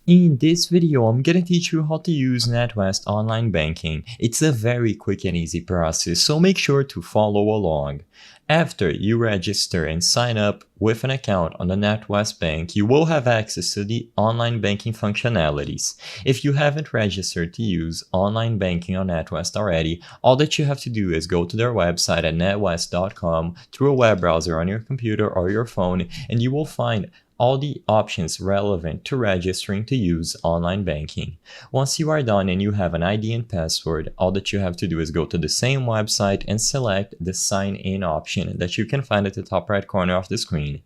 In this video, I'm gonna teach you how to use Natwest online banking. It's a very quick and easy process, so make sure to follow along. After you register and sign up with an account on the Natwest Bank, you will have access to the online banking functionalities. If you haven't registered to use online banking on Natwest already, all that you have to do is go to their website at natwest.com through a web browser on your computer or your phone, and you will find all the options relevant to registering to use online banking. Once you are done and you have an ID and password, all that you have to do is go to the same website and select the sign in option that you can find at the top right corner of the screen.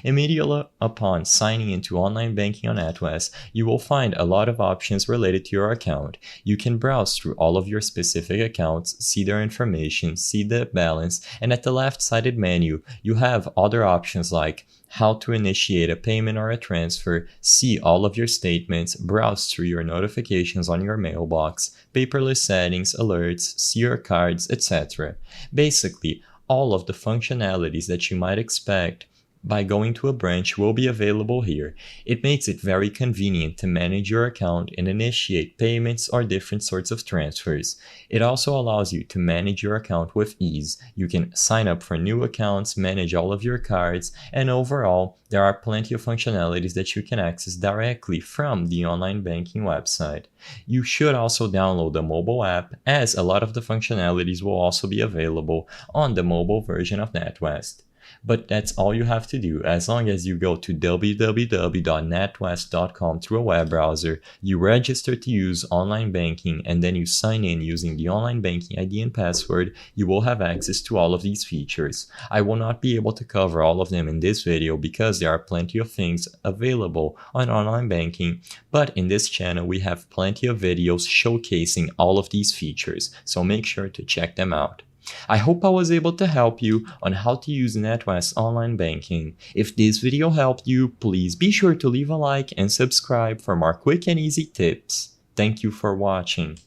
Immediately upon signing into online banking on Natwest, you will find a lot of options related to your account. You can browse through all of your specific accounts, see their information, see the balance, and at the left-sided menu, you have other options like how to initiate a payment or a transfer, see all of your statements, browse through your notifications on your mailbox, paperless settings, alerts, see your cards, etc. Basically, all of the functionalities that you might expect by going to a branch will be available here. It makes it very convenient to manage your account and initiate payments or different sorts of transfers. It also allows you to manage your account with ease. You can sign up for new accounts, manage all of your cards, and overall, there are plenty of functionalities that you can access directly from the online banking website. You should also download the mobile app, as a lot of the functionalities will also be available on the mobile version of Natwest. But that's all you have to do. As long as you go to www.natwest.com through a web browser, you register to use online banking, and then you sign in using the online banking ID and password, you will have access to all of these features. I will not be able to cover all of them in this video because there are plenty of things available on online banking, but in this channel we have plenty of videos showcasing all of these features, so make sure to check them out. I hope I was able to help you on how to use Natwest online banking. If this video helped you, please be sure to leave a like and subscribe for more quick and easy tips. Thank you for watching.